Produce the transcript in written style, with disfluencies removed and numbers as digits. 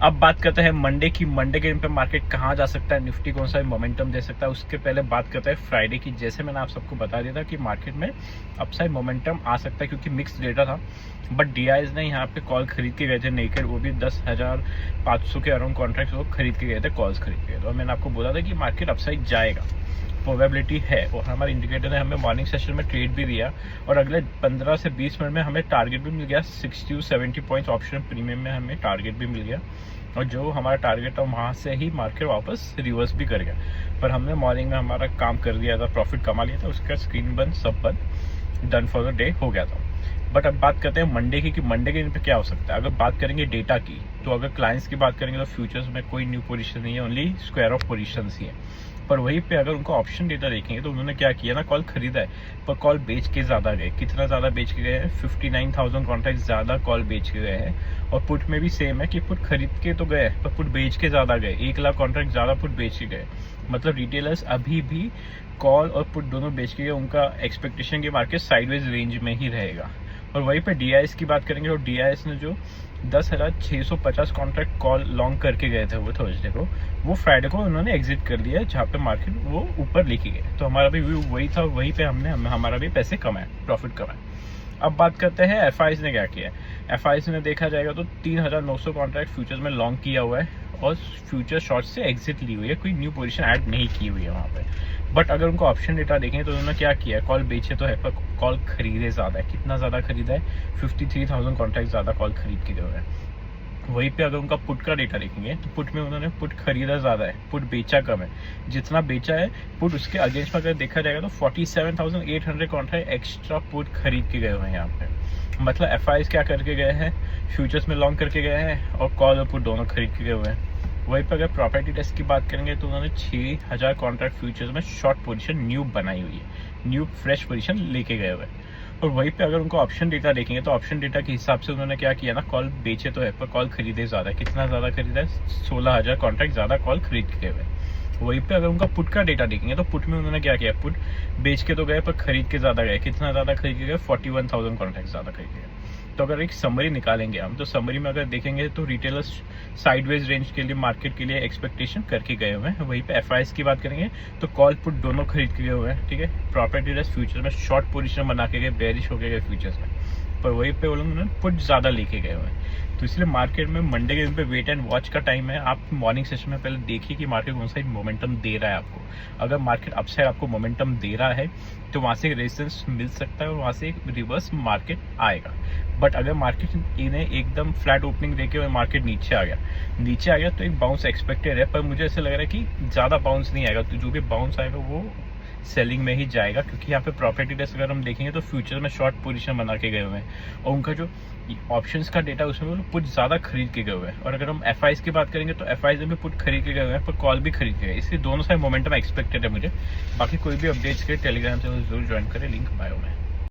अब बात करते हैं मंडे की। मंडे के दिन पे मार्केट कहाँ जा सकता है, निफ्टी कौन सा मोमेंटम दे सकता है। उसके पहले बात करते हैं फ्राइडे की। जैसे मैंने आप सबको बता दिया था कि मार्केट में अपसाइड मोमेंटम आ सकता है क्योंकि मिक्स डेटा था, बट डीआईज ने यहाँ पे कॉल खरीद के गए थे नेकेड, वो भी 10,500 के अराउंड कॉन्ट्रैक्ट वो खरीद के गए थे, कॉल्स खरीद के गए थे। और मैंने आपको बोला था कि मार्केट अपसाइड जाएगा, प्रोबेबिलिटी है। और हमारे इंडिकेटर ने हमें मॉर्निंग सेशन में ट्रेड भी दिया और अगले 15 से 20 मिनट में हमें टारगेट भी मिल गया। 60 to 70 पॉइंट्स ऑप्शन प्रीमियम में हमें टारगेट भी मिल गया और जो हमारा टारगेट था वहाँ से ही मार्केट वापस रिवर्स भी कर गया। पर हमने मॉर्निंग में हमारा काम कर दिया था, प्रॉफिट कमा लिया था, उसका स्क्रीन बंद सब बंद, डन फॉर द डे हो गया था। बट अब बात करते हैं मंडे की कि मंडे के दिन पे क्या हो सकता है। अगर बात करेंगे डेटा की, तो अगर क्लाइंट्स की बात करेंगे तो फ्यूचर्स में कोई न्यू पोजीशन नहीं है, ओनली स्क्वायर ऑफ पोजीशंस ही है। पर वहीं पे अगर उनको ऑप्शन डेटा देखेंगे तो उन्होंने क्या किया ना, कॉल खरीदा है पर कॉल बेच के ज़्यादा गए। कितना ज़्यादा बेच के गए हैं, 59,000 कॉन्ट्रैक्ट ज़्यादा कॉल बेच के गए हैं। और पुट में भी सेम है कि पुट खरीद के तो गए पर पुट बेच के ज़्यादा गए, 1 लाख कॉन्ट्रैक्ट ज़्यादा पुट बेच के गए। मतलब रिटेलर्स अभी भी कॉल और पुट दोनों बेच के गए। उनका एक्सपेक्टेशन की मार्केट साइडवेज रेंज में ही रहेगा। और वहीं पे डीआईएस की बात करेंगे तो डीआईएस ने जो 10,650 कॉन्ट्रैक्ट कॉल लॉन्ग करके गए थे वो थर्सडे को, वो फ्राइडे को उन्होंने एग्जिट कर दिया, जहाँ पे मार्केट वो ऊपर लेके गए। तो हमारा भी व्यू वही था, वहीं पे हमने हमारा भी पैसे कमाए, प्रॉफिट कमाए। अब बात करते हैं एफआईज ने क्या किया। एफआईज ने देखा जाएगा तो 3,900 कॉन्ट्रैक्ट फ्यूचर्स में लॉन्ग किया हुआ है और फ्यूचर शॉर्ट से एग्जिट ली हुई है, कोई न्यू पोजीशन ऐड नहीं की हुई है वहाँ पे। बट अगर उनको ऑप्शन डेटा देखें तो उन्होंने क्या किया है, कॉल बेचे तो है पर कॉल खरीदे ज़्यादा है। कितना ज़्यादा खरीदा है, 53,000 कॉन्ट्रैक्ट ज़्यादा कॉल खरीद के गए हैं। वहीं पे अगर उनका पुट का डेटा देखेंगे तो पुट में उन्होंने पुट खरीदा ज़्यादा है, पुट बेचा कम है। जितना बेचा है पुट उसके अगेंस्ट में अगर देखा जाएगा तो 47,800 कॉन्ट्रैक्ट एक्स्ट्रा पुट खरीद के गए हुए हैं यहाँ पे। मतलब एफआईज क्या करके गए हैं, फ्यूचर्स में लॉन्ग करके गए हैं और कॉल और पुट दोनों खरीद के गए हुए हैं। वहीं पर अगर प्रॉपर्टी टेस्ट की बात करेंगे तो उन्होंने 6,000 कॉन्ट्रैक्ट फ्यूचर्स में शॉर्ट पोजीशन न्यू बनाई हुई है, न्यू फ्रेश पोजीशन लेके गए हुए हैं। और वहीं पे अगर उनको ऑप्शन डेटा देखेंगे तो ऑप्शन डेटा के हिसाब से उन्होंने क्या किया ना, कॉल बेचे तो है पर कॉल खरीदे ज़्यादा है। कितना ज़्यादा खरीदा है, 16,000 कॉन्ट्रैक्ट ज़्यादा कॉल खरीद के गए हुए हैं। वहीं पे अगर उनका पुट का डेटा देखेंगे तो पुट में उन्होंने क्या किया, पुट बेच के तो गए पर खरीद के ज़्यादा गए। कितना ज़्यादा खरीद के गए, 41,000 कॉन्ट्रैक्ट ज़्यादा खरीद के गए। तो अगर एक समरी निकालेंगे हम, तो समरी में अगर देखेंगे तो रिटेलर्स साइडवेज रेंज के लिए मार्केट के लिए एक्सपेक्टेशन करके गए हुए हैं। वहीं पे एफआईएस की बात करेंगे तो कॉल पुट दोनों खरीद के गए हुए हैं, ठीक है। प्रॉपर्टी डीलर्स फ्यूचर में शॉर्ट पोजीशन बना के गए, बेरिश होके गए फ्यूचर्स में, पर वहीं पे वो लोग उन्होंने पुट ज़्यादा लेके गए हुए हैं। तो इसलिए मार्केट में मंडे के दिन पे वेट एंड वॉच का टाइम है। आप मॉर्निंग सेशन में पहले देखिए कि मार्केट कौन सा मोमेंटम दे रहा है आपको। अगर मार्केट अपसाइड आपको मोमेंटम दे रहा है तो वहाँ से रेजिस्टेंस मिल सकता है और वहाँ से एक रिवर्स मार्केट आएगा। बट अगर मार्केट इन्हें एकदम फ्लैट ओपनिंग देके और मार्केट नीचे आ गया तो एक बाउंस एक्सपेक्टेड है। पर मुझे ऐसा लग रहा है कि ज़्यादा बाउंस नहीं आएगा, तो जो भी बाउंस आएगा वो सेलिंग में ही जाएगा। क्योंकि यहाँ पे प्रॉपर्टी टेस्ट अगर हम देखेंगे तो फ्यूचर में शॉर्ट पोजीशन बना के गए हुए हैं और उनका जो ऑप्शंस का डेटा उसमें वो पुट ज़्यादा खरीद के गए हुए हैं। और अगर हम एफआईज की बात करेंगे तो एफआईज में भी पुट खरीद के गए हुए हैं पर कॉल भी खरीद के गए, इसलिए दोनों साइड मोमेंटम एक्सपेक्टेड है मुझे। बाकी कोई भी अपडेट्स के टेलीग्राम चैनल जरूर ज्वाइन करें, लिंक बायो में।